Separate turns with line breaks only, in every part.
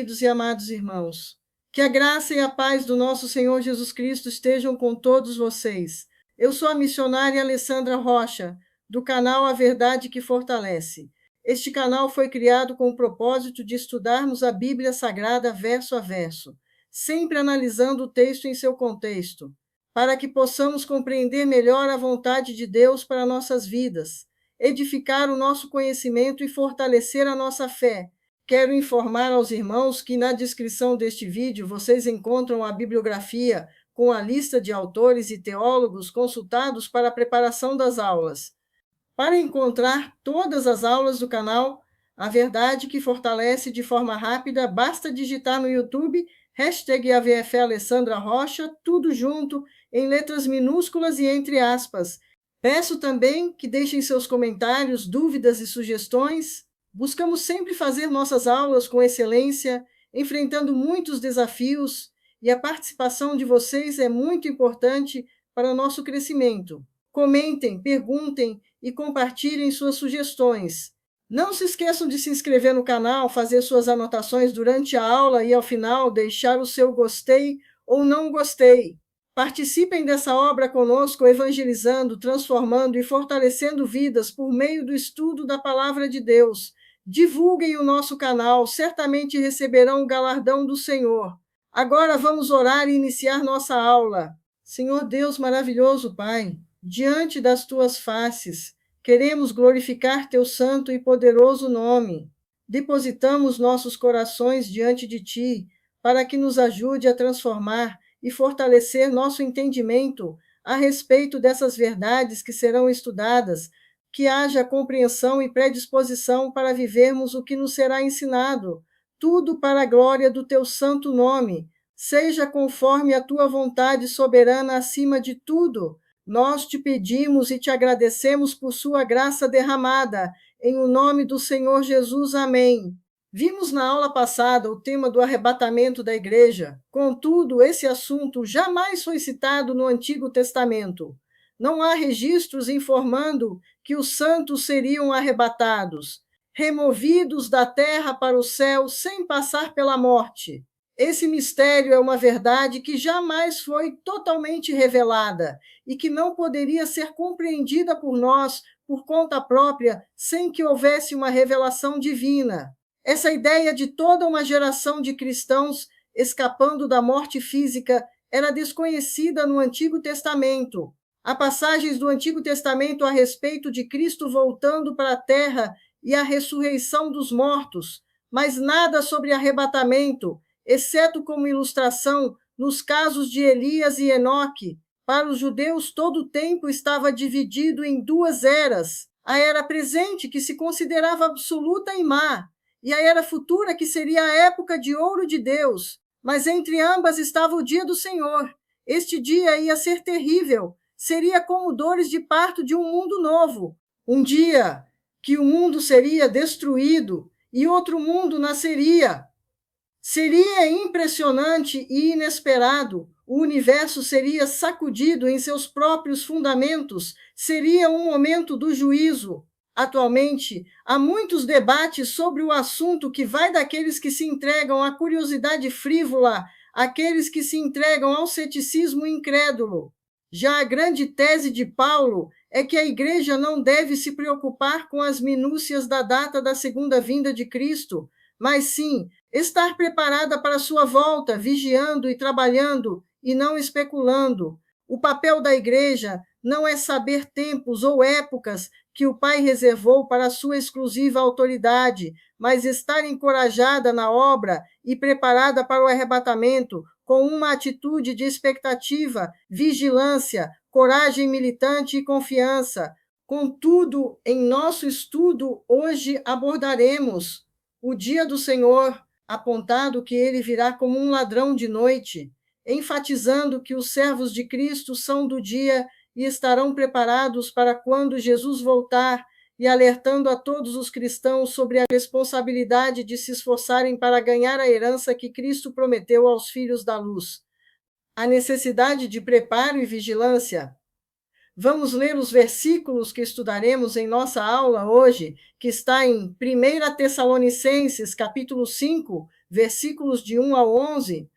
queridos e amados irmãos. Que a graça e a paz do nosso Senhor Jesus Cristo estejam com todos vocês. Eu sou a missionária Alessandra Rocha, do canal A Verdade que Fortalece. Este canal foi criado com o propósito de estudarmos a Bíblia Sagrada verso a verso, sempre analisando o texto em seu contexto, para que possamos compreender melhor a vontade de Deus para nossas vidas, edificar o nosso conhecimento e fortalecer a nossa fé. Quero informar aos irmãos que na descrição deste vídeo vocês encontram a bibliografia com a lista de autores e teólogos consultados para a preparação das aulas. Para encontrar todas as aulas do canal A Verdade que Fortalece de forma rápida, basta digitar no YouTube #AVF Alessandra Rocha, tudo junto, em letras minúsculas e entre aspas. Peço também que deixem seus comentários, dúvidas e sugestões. Buscamos sempre fazer nossas aulas com excelência, enfrentando muitos desafios, e a participação de vocês é muito importante para o nosso crescimento. Comentem, perguntem e compartilhem suas sugestões. Não se esqueçam de se inscrever no canal, fazer suas anotações durante a aula e, ao final, deixar o seu gostei ou não gostei. Participem dessa obra conosco, evangelizando, transformando e fortalecendo vidas por meio do estudo da Palavra de Deus. Divulguem o nosso canal, certamente receberão o galardão do Senhor. Agora vamos orar e iniciar nossa aula. Senhor Deus maravilhoso, Pai, diante das tuas faces, queremos glorificar teu santo e poderoso nome. Depositamos nossos corações diante de ti, para que nos ajude a transformar e fortalecer nosso entendimento a respeito dessas verdades que serão estudadas, que haja compreensão e predisposição para vivermos o que nos será ensinado, tudo para a glória do teu santo nome. Seja conforme a tua vontade soberana acima de tudo. Nós te pedimos e te agradecemos por sua graça derramada. Em o nome do Senhor Jesus, amém. Vimos na aula passada o tema do arrebatamento da igreja. Contudo, esse assunto jamais foi citado no Antigo Testamento. Não há registros informando que os santos seriam arrebatados, removidos da terra para o céu sem passar pela morte. Esse mistério é uma verdade que jamais foi totalmente revelada e que não poderia ser compreendida por nós por conta própria sem que houvesse uma revelação divina. Essa ideia de toda uma geração de cristãos escapando da morte física era desconhecida no Antigo Testamento. Há passagens do Antigo Testamento a respeito de Cristo voltando para a terra e a ressurreição dos mortos, mas nada sobre arrebatamento, exceto como ilustração nos casos de Elias e Enoque. Para os judeus, todo o tempo estava dividido em duas eras: a era presente, que se considerava absoluta e má, e a era futura, que seria a época de ouro de Deus. Mas entre ambas estava o dia do Senhor. Este dia ia ser terrível, seria como dores de parto de um mundo novo. Um dia que o mundo seria destruído e outro mundo nasceria. Seria impressionante e inesperado. O universo seria sacudido em seus próprios fundamentos. Seria um momento do juízo. Atualmente, há muitos debates sobre o assunto, que vai daqueles que se entregam à curiosidade frívola àqueles que se entregam ao ceticismo incrédulo. Já a grande tese de Paulo é que a igreja não deve se preocupar com as minúcias da data da segunda vinda de Cristo, mas sim estar preparada para sua volta, vigiando e trabalhando e não especulando. O papel da igreja não é saber tempos ou épocas que o Pai reservou para a sua exclusiva autoridade, mas estar encorajada na obra e preparada para o arrebatamento, com uma atitude de expectativa, vigilância, coragem militante e confiança. Contudo, em nosso estudo, hoje abordaremos o dia do Senhor, apontado que ele virá como um ladrão de noite, enfatizando que os servos de Cristo são do dia e estarão preparados para quando Jesus voltar, e alertando a todos os cristãos sobre a responsabilidade de se esforçarem para ganhar a herança que Cristo prometeu aos filhos da luz. A necessidade de preparo e vigilância. Vamos ler os versículos que estudaremos em nossa aula hoje, que está em 1 Tessalonicenses, capítulo 5, versículos de 1 ao 11,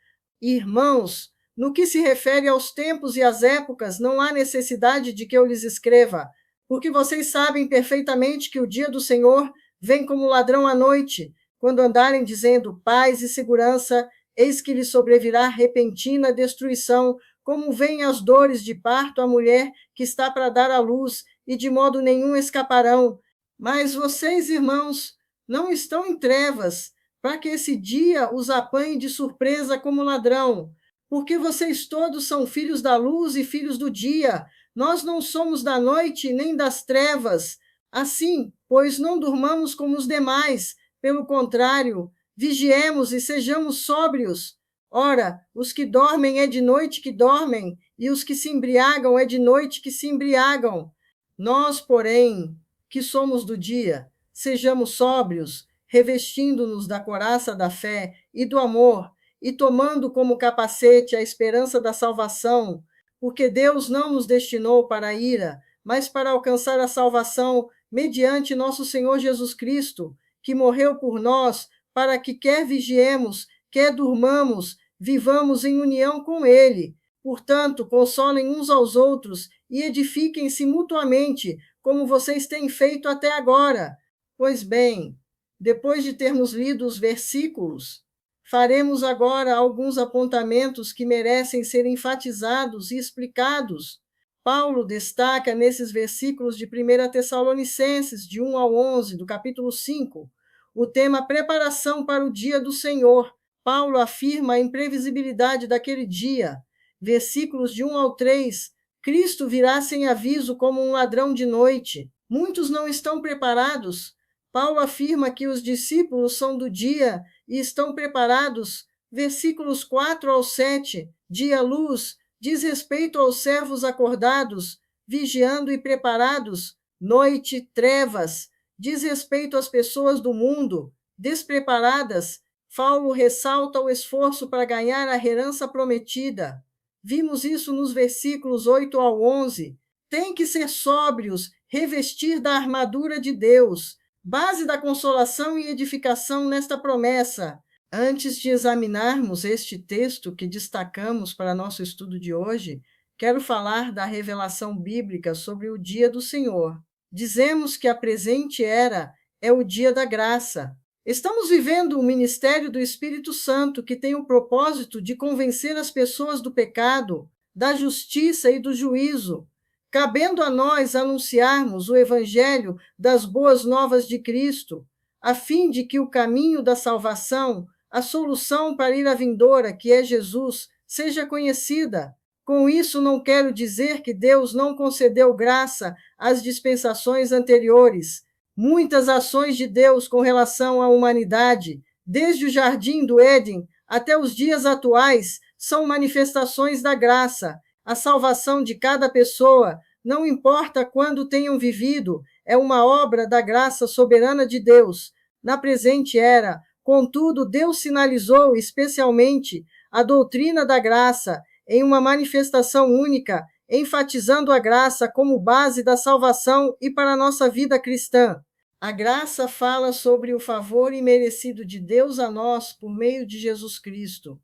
irmãos, no que se refere aos tempos e às épocas, não há necessidade de que eu lhes escreva, porque vocês sabem perfeitamente que o dia do Senhor vem como ladrão à noite, quando andarem dizendo paz e segurança, eis que lhes sobrevirá repentina destruição, como vêm as dores de parto à mulher que está para dar à luz, e de modo nenhum escaparão. Mas vocês, irmãos, não estão em trevas, para que esse dia os apanhe de surpresa como ladrão, porque vocês todos são filhos da luz e filhos do dia. Nós não somos da noite nem das trevas. Assim, pois não durmamos como os demais, pelo contrário, vigiemos e sejamos sóbrios. Ora, os que dormem é de noite que dormem, e os que se embriagam é de noite que se embriagam. Nós, porém, que somos do dia, sejamos sóbrios, revestindo-nos da couraça da fé e do amor, e tomando como capacete a esperança da salvação, porque Deus não nos destinou para a ira, mas para alcançar a salvação mediante nosso Senhor Jesus Cristo, que morreu por nós, para que quer vigiemos, quer durmamos, vivamos em união com Ele. Portanto, consolem uns aos outros e edifiquem-se mutuamente, como vocês têm feito até agora. Pois bem, depois de termos lido os versículos, faremos agora alguns apontamentos que merecem ser enfatizados e explicados. Paulo destaca nesses versículos de 1 Tessalonicenses, de 1 ao 11, do capítulo 5, o tema preparação para o dia do Senhor. Paulo afirma a imprevisibilidade daquele dia. Versículos de 1 ao 3, Cristo virá sem aviso como um ladrão de noite. Muitos não estão preparados. Paulo afirma que os discípulos são do dia e estão preparados. Versículos 4 ao 7, dia-luz, diz respeito aos servos acordados, vigiando e preparados. Noite, trevas, diz respeito às pessoas do mundo, despreparadas. Paulo ressalta o esforço para ganhar a herança prometida. Vimos isso nos versículos 8 ao 11. Tem que ser sóbrios, revestir da armadura de Deus, base da consolação e edificação nesta promessa. Antes de examinarmos este texto que destacamos para nosso estudo de hoje, quero falar da revelação bíblica sobre o dia do Senhor. Dizemos que a presente era é o dia da graça. Estamos vivendo o ministério do Espírito Santo, que tem o propósito de convencer as pessoas do pecado, da justiça e do juízo, cabendo a nós anunciarmos o evangelho das boas novas de Cristo, a fim de que o caminho da salvação, a solução para ir à vindoura, que é Jesus, seja conhecida. Com isso, não quero dizer que Deus não concedeu graça às dispensações anteriores. Muitas ações de Deus com relação à humanidade, desde o jardim do Éden até os dias atuais, são manifestações da graça. A salvação de cada pessoa, não importa quando tenham vivido, é uma obra da graça soberana de Deus. Na presente era, contudo, Deus sinalizou especialmente a doutrina da graça em uma manifestação única, enfatizando a graça como base da salvação e para a nossa vida cristã. A graça fala sobre o favor imerecido de Deus a nós por meio de Jesus Cristo,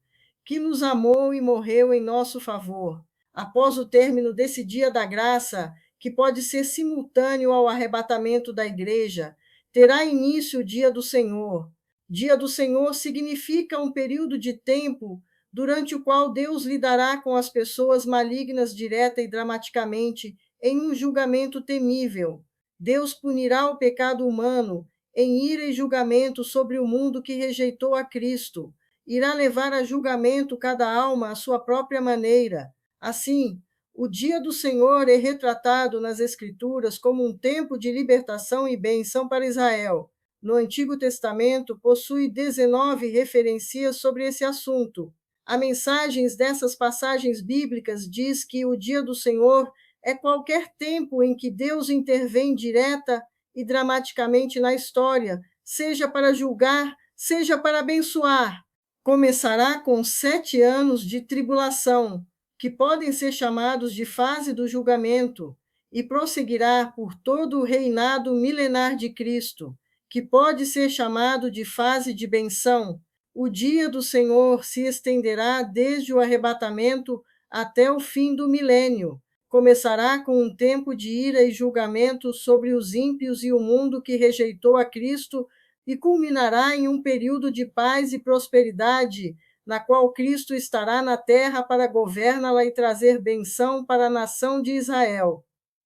que nos amou e morreu em nosso favor. Após o término desse dia da graça, que pode ser simultâneo ao arrebatamento da igreja, terá início o dia do Senhor. Dia do Senhor significa um período de tempo durante o qual Deus lidará com as pessoas malignas direta e dramaticamente em um julgamento temível. Deus punirá o pecado humano em ira e julgamento sobre o mundo que rejeitou a Cristo. Irá levar a julgamento cada alma à sua própria maneira. Assim, o dia do Senhor é retratado nas Escrituras como um tempo de libertação e bênção para Israel. No Antigo Testamento, possui 19 referências sobre esse assunto. A mensagem dessas passagens bíblicas diz que o dia do Senhor é qualquer tempo em que Deus intervém direta e dramaticamente na história, seja para julgar, seja para abençoar. Começará com 7 anos de tribulação, que podem ser chamados de fase do julgamento, e prosseguirá por todo o reinado milenar de Cristo, que pode ser chamado de fase de benção. O dia do Senhor se estenderá desde o arrebatamento até o fim do milênio. Começará com um tempo de ira e julgamento sobre os ímpios e o mundo que rejeitou a Cristo e culminará em um período de paz e prosperidade, na qual Cristo estará na terra para governá-la e trazer benção para a nação de Israel.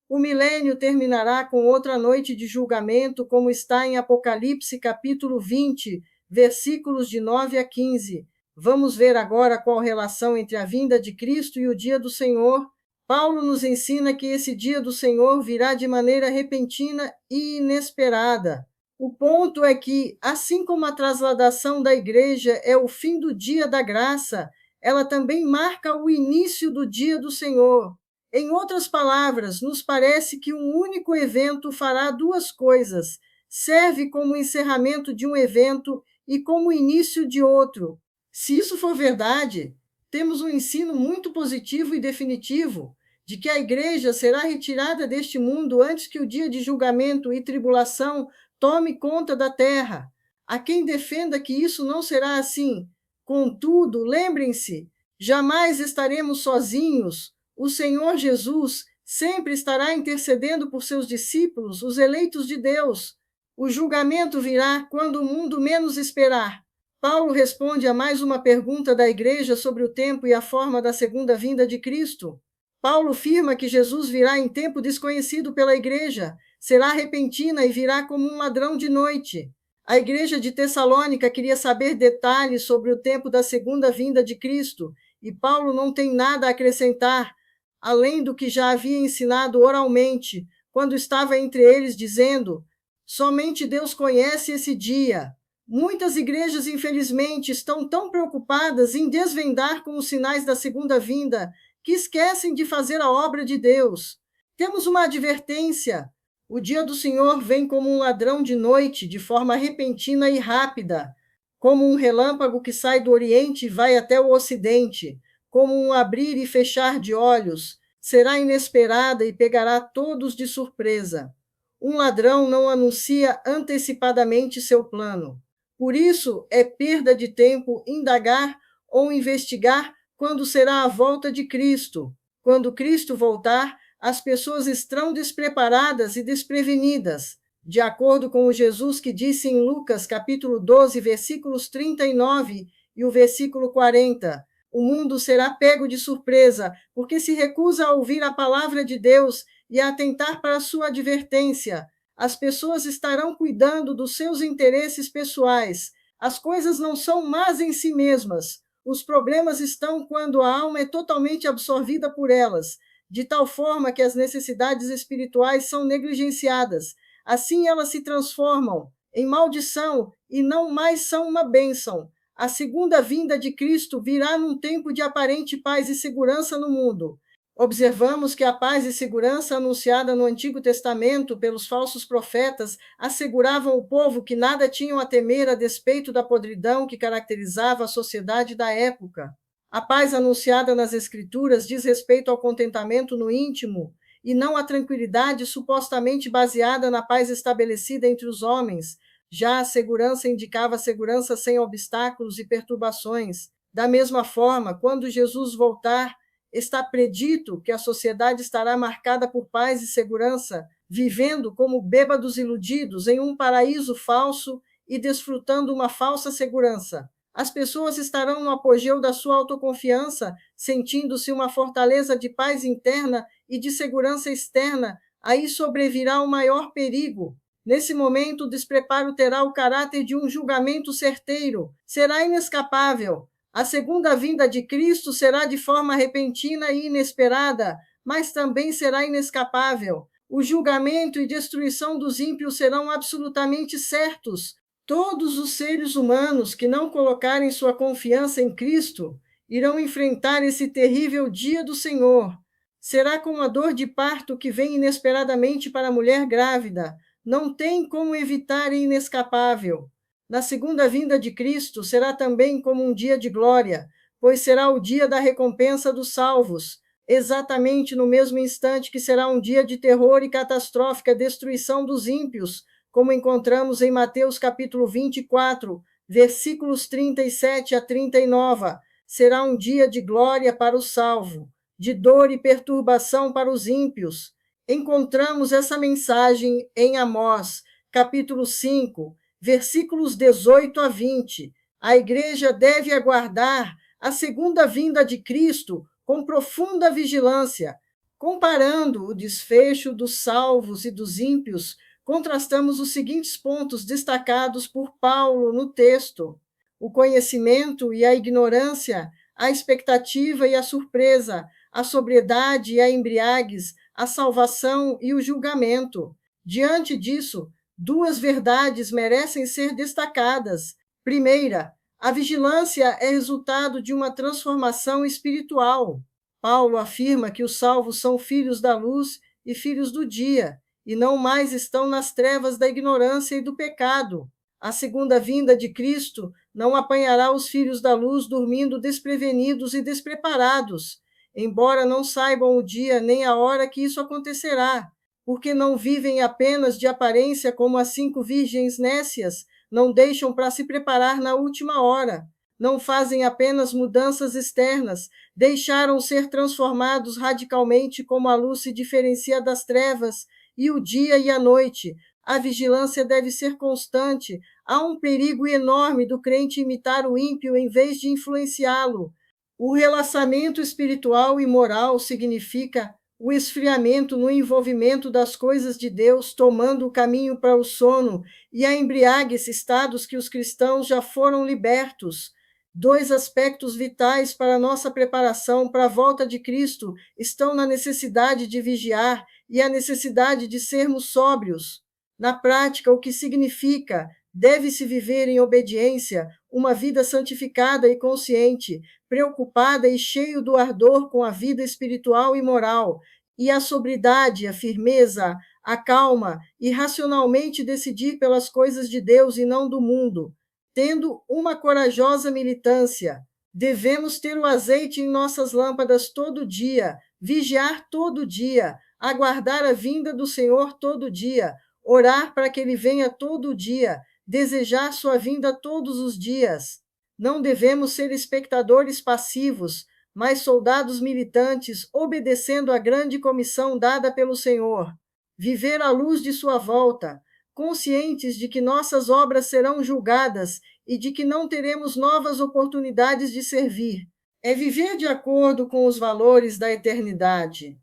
O milênio terminará com outra noite de julgamento, como está em Apocalipse capítulo 20, versículos de 9 a 15. Vamos ver agora qual relação entre a vinda de Cristo e o dia do Senhor. Paulo nos ensina que esse dia do Senhor virá de maneira repentina e inesperada. O ponto é que, assim como a trasladação da igreja é o fim do dia da graça, ela também marca o início do dia do Senhor. Em outras palavras, nos parece que um único evento fará duas coisas: serve como encerramento de um evento e como início de outro. Se isso for verdade, temos um ensino muito positivo e definitivo de que a igreja será retirada deste mundo antes que o dia de julgamento e tribulação tome conta da terra. Há quem defenda que isso não será assim. Contudo, lembrem-se, jamais estaremos sozinhos. O Senhor Jesus sempre estará intercedendo por seus discípulos, os eleitos de Deus. O julgamento virá quando o mundo menos esperar. Paulo responde a mais uma pergunta da igreja sobre o tempo e a forma da segunda vinda de Cristo. Paulo afirma que Jesus virá em tempo desconhecido pela igreja, será repentina e virá como um ladrão de noite. A igreja de Tessalônica queria saber detalhes sobre o tempo da segunda vinda de Cristo, e Paulo não tem nada a acrescentar, além do que já havia ensinado oralmente, quando estava entre eles, dizendo: somente Deus conhece esse dia. Muitas igrejas, infelizmente, estão tão preocupadas em desvendar com os sinais da segunda vinda que esquecem de fazer a obra de Deus. Temos uma advertência: o dia do Senhor vem como um ladrão de noite, de forma repentina e rápida, como um relâmpago que sai do Oriente e vai até o Ocidente, como um abrir e fechar de olhos. Será inesperada e pegará todos de surpresa. Um ladrão não anuncia antecipadamente seu plano. Por isso, é perda de tempo indagar ou investigar quando será a volta de Cristo. Quando Cristo voltar, as pessoas estarão despreparadas e desprevenidas. De acordo com o Jesus que disse em Lucas, capítulo 12, versículos 39 e o versículo 40, o mundo será pego de surpresa, porque se recusa a ouvir a palavra de Deus e a atentar para a sua advertência. As pessoas estarão cuidando dos seus interesses pessoais. As coisas não são más em si mesmas. Os problemas estão quando a alma é totalmente absorvida por elas, de tal forma que as necessidades espirituais são negligenciadas. Assim elas se transformam em maldição e não mais são uma bênção. A segunda vinda de Cristo virá num tempo de aparente paz e segurança no mundo. Observamos que a paz e segurança anunciada no Antigo Testamento pelos falsos profetas asseguravam ao povo que nada tinham a temer a despeito da podridão que caracterizava a sociedade da época. A paz anunciada nas Escrituras diz respeito ao contentamento no íntimo e não à tranquilidade supostamente baseada na paz estabelecida entre os homens. Já a segurança indicava segurança sem obstáculos e perturbações. Da mesma forma, quando Jesus voltar, está predito que a sociedade estará marcada por paz e segurança, vivendo como bêbados iludidos em um paraíso falso e desfrutando uma falsa segurança. As pessoas estarão no apogeu da sua autoconfiança, sentindo-se uma fortaleza de paz interna e de segurança externa. Aí sobrevirá o maior perigo. Nesse momento, o despreparo terá o caráter de um julgamento certeiro, será inescapável. A segunda vinda de Cristo será de forma repentina e inesperada, mas também será inescapável. O julgamento e destruição dos ímpios serão absolutamente certos. Todos os seres humanos que não colocarem sua confiança em Cristo irão enfrentar esse terrível dia do Senhor. Será como a dor de parto que vem inesperadamente para a mulher grávida. Não tem como evitar, é inescapável. Na segunda vinda de Cristo será também como um dia de glória, pois será o dia da recompensa dos salvos, exatamente no mesmo instante que será um dia de terror e catastrófica destruição dos ímpios, como encontramos em Mateus capítulo 24, versículos 37 a 39, será um dia de glória para o salvo, de dor e perturbação para os ímpios. Encontramos essa mensagem em Amós, capítulo 5, versículos 18 a 20. A igreja deve aguardar a segunda vinda de Cristo com profunda vigilância. Comparando o desfecho dos salvos e dos ímpios, contrastamos os seguintes pontos destacados por Paulo no texto: o conhecimento e a ignorância, a expectativa e a surpresa, a sobriedade e a embriaguez, a salvação e o julgamento. Diante disso, duas verdades merecem ser destacadas. Primeira, a vigilância é resultado de uma transformação espiritual. Paulo afirma que os salvos são filhos da luz e filhos do dia, e não mais estão nas trevas da ignorância e do pecado. A segunda vinda de Cristo não apanhará os filhos da luz dormindo desprevenidos e despreparados, embora não saibam o dia nem a hora que isso acontecerá, porque não vivem apenas de aparência como as 5 virgens nécias, não deixam para se preparar na última hora, não fazem apenas mudanças externas, deixaram ser transformados radicalmente como a luz se diferencia das trevas, e o dia e a noite. A vigilância deve ser constante. Há um perigo enorme do crente imitar o ímpio em vez de influenciá-lo. O relaxamento espiritual e moral significa o esfriamento no envolvimento das coisas de Deus, tomando o caminho para o sono, e a embriaguez, estados que os cristãos já foram libertos. 2 aspectos vitais para a nossa preparação para a volta de Cristo estão na necessidade de vigiar e a necessidade de sermos sóbrios. Na prática, o que significa? Deve-se viver em obediência, uma vida santificada e consciente, preocupada e cheio do ardor com a vida espiritual e moral, e a sobriedade, a firmeza, a calma, e racionalmente decidir pelas coisas de Deus e não do mundo, tendo uma corajosa militância. Devemos ter o azeite em nossas lâmpadas todo dia, vigiar todo dia, aguardar a vinda do Senhor todo dia, orar para que ele venha todo dia, desejar sua vinda todos os dias. Não devemos ser espectadores passivos, mas soldados militantes, obedecendo à grande comissão dada pelo Senhor. Viver à luz de sua volta, conscientes de que nossas obras serão julgadas e de que não teremos novas oportunidades de servir. É viver de acordo com os valores da eternidade.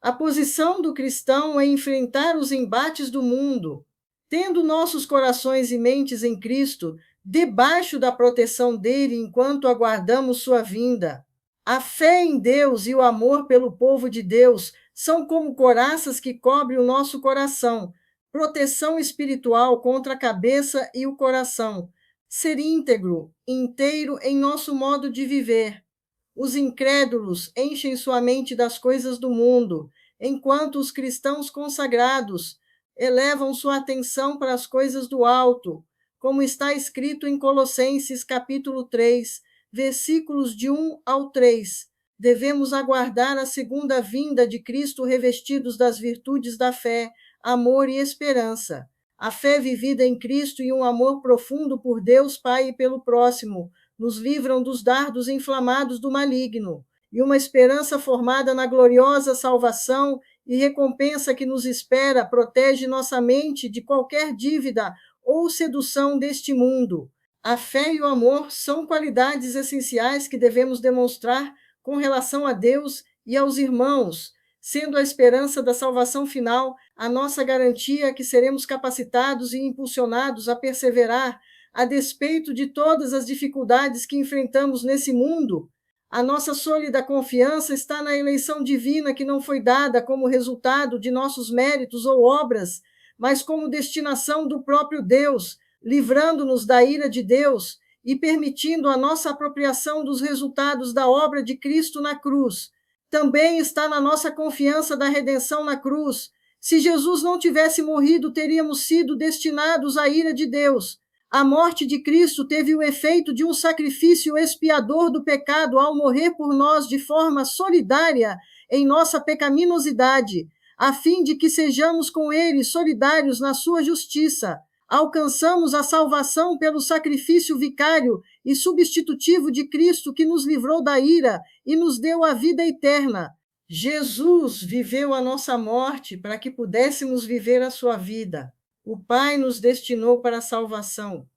A posição do cristão é enfrentar os embates do mundo, tendo nossos corações e mentes em Cristo, debaixo da proteção dele enquanto aguardamos sua vinda. A fé em Deus e o amor pelo povo de Deus são como couraças que cobrem o nosso coração, proteção espiritual contra a cabeça e o coração, ser íntegro, inteiro em nosso modo de viver. Os incrédulos enchem sua mente das coisas do mundo, enquanto os cristãos consagrados elevam sua atenção para as coisas do alto, como está escrito em Colossenses capítulo 3, versículos de 1 ao 3. Devemos aguardar a segunda vinda de Cristo revestidos das virtudes da fé, amor e esperança. A fé vivida em Cristo e um amor profundo por Deus Pai e pelo próximo nos livram dos dardos inflamados do maligno, e uma esperança formada na gloriosa salvação e recompensa que nos espera protege nossa mente de qualquer dívida ou sedução deste mundo. A fé e o amor são qualidades essenciais que devemos demonstrar com relação a Deus e aos irmãos, sendo a esperança da salvação final a nossa garantia que seremos capacitados e impulsionados a perseverar a despeito de todas as dificuldades que enfrentamos nesse mundo. A nossa sólida confiança está na eleição divina que não foi dada como resultado de nossos méritos ou obras, mas como destinação do próprio Deus, livrando-nos da ira de Deus e permitindo a nossa apropriação dos resultados da obra de Cristo na cruz. Também está na nossa confiança da redenção na cruz. Se Jesus não tivesse morrido, teríamos sido destinados à ira de Deus. A morte de Cristo teve o efeito de um sacrifício expiador do pecado ao morrer por nós de forma solidária em nossa pecaminosidade, a fim de que sejamos com ele solidários na sua justiça. Alcançamos a salvação pelo sacrifício vicário e substitutivo de Cristo, que nos livrou da ira e nos deu a vida eterna. Jesus viveu a nossa morte para que pudéssemos viver a sua vida. O Pai nos destinou para a salvação.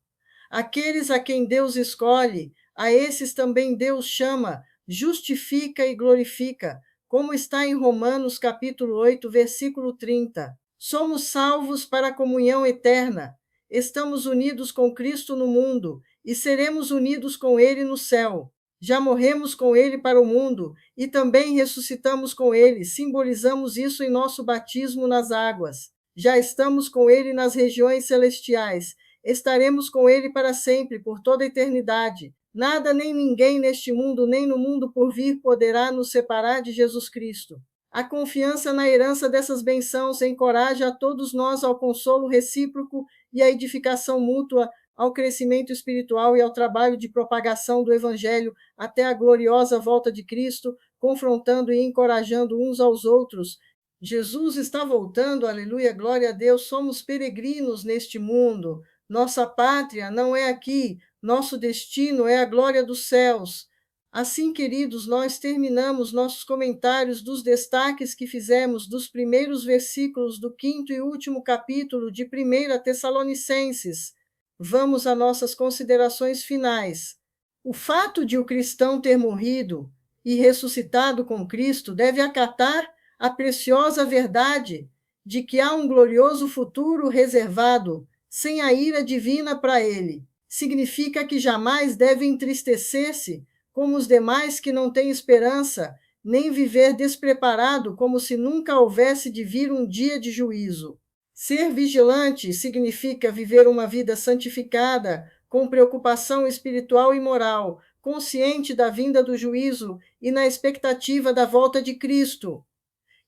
Aqueles a quem Deus escolhe, a esses também Deus chama, justifica e glorifica, como está em Romanos capítulo 8, versículo 30. Somos salvos para a comunhão eterna. Estamos unidos com Cristo no mundo e seremos unidos com Ele no céu. Já morremos com Ele para o mundo e também ressuscitamos com Ele. Simbolizamos isso em nosso batismo nas águas. Já estamos com Ele nas regiões celestiais. Estaremos com Ele para sempre, por toda a eternidade. Nada nem ninguém neste mundo, nem no mundo por vir, poderá nos separar de Jesus Cristo. A confiança na herança dessas bênçãos encoraja a todos nós ao consolo recíproco e à edificação mútua, ao crescimento espiritual e ao trabalho de propagação do Evangelho até a gloriosa volta de Cristo, confrontando e encorajando uns aos outros. Jesus está voltando, aleluia, glória a Deus, somos peregrinos neste mundo. Nossa pátria não é aqui, nosso destino é a glória dos céus. Assim, queridos, nós terminamos nossos comentários dos destaques que fizemos dos primeiros versículos do 5º e último capítulo de 1 Tessalonicenses. Vamos a nossas considerações finais. O fato de o cristão ter morrido e ressuscitado com Cristo deve acatar a preciosa verdade de que há um glorioso futuro reservado, sem a ira divina para ele. Significa que jamais deve entristecer-se como os demais que não têm esperança, nem viver despreparado como se nunca houvesse de vir um dia de juízo. Ser vigilante significa viver uma vida santificada, com preocupação espiritual e moral, consciente da vinda do juízo e na expectativa da volta de Cristo.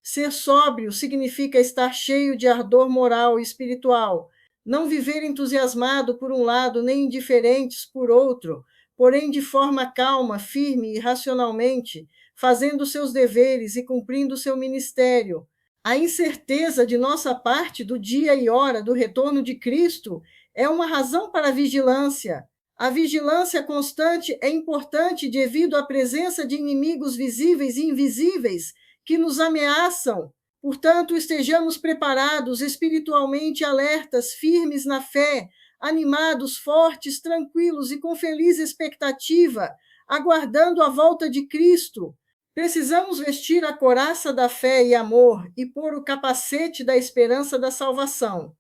Ser sóbrio significa estar cheio de ardor moral e espiritual, não viver entusiasmado por um lado, nem indiferentes por outro, porém de forma calma, firme e racionalmente, fazendo seus deveres e cumprindo seu ministério. A incerteza de nossa parte do dia e hora do retorno de Cristo é uma razão para a vigilância. A vigilância constante é importante devido à presença de inimigos visíveis e invisíveis que nos ameaçam. Portanto, estejamos preparados, espiritualmente alertas, firmes na fé, animados, fortes, tranquilos e com feliz expectativa, aguardando a volta de Cristo. Precisamos vestir a couraça da fé e amor e pôr o capacete da esperança da salvação,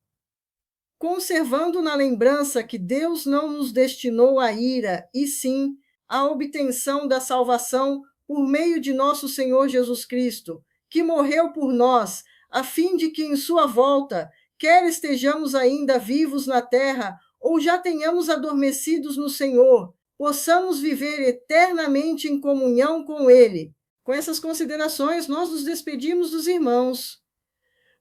conservando na lembrança que Deus não nos destinou à ira, e sim à obtenção da salvação por meio de nosso Senhor Jesus Cristo, que morreu por nós, a fim de que em sua volta, quer estejamos ainda vivos na terra, ou já tenhamos adormecidos no Senhor, possamos viver eternamente em comunhão com Ele. Com essas considerações, nós nos despedimos dos irmãos.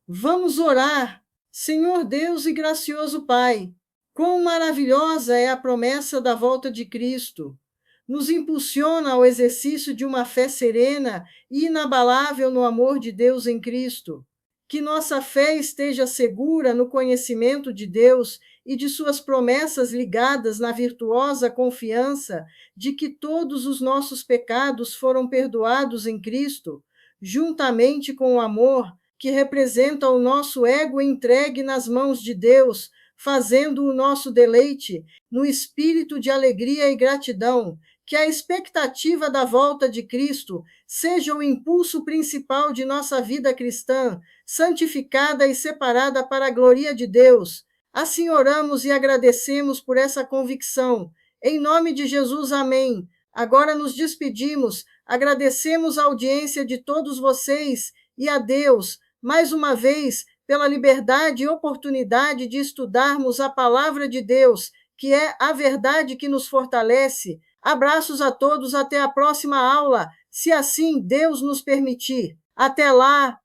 Vamos orar. Senhor Deus e gracioso Pai, quão maravilhosa é a promessa da volta de Cristo. Nos impulsiona ao exercício de uma fé serena e inabalável no amor de Deus em Cristo. Que nossa fé esteja segura no conhecimento de Deus e de suas promessas ligadas na virtuosa confiança de que todos os nossos pecados foram perdoados em Cristo, juntamente com o amor que representa o nosso ego entregue nas mãos de Deus, fazendo o nosso deleite no espírito de alegria e gratidão. Que a expectativa da volta de Cristo seja o impulso principal de nossa vida cristã, santificada e separada para a glória de Deus. Assim oramos e agradecemos por essa convicção. Em nome de Jesus, amém. Agora nos despedimos, agradecemos a audiência de todos vocês e a Deus, mais uma vez, pela liberdade e oportunidade de estudarmos a palavra de Deus, que é a verdade que nos fortalece. Abraços a todos, até a próxima aula, se assim Deus nos permitir. Até lá!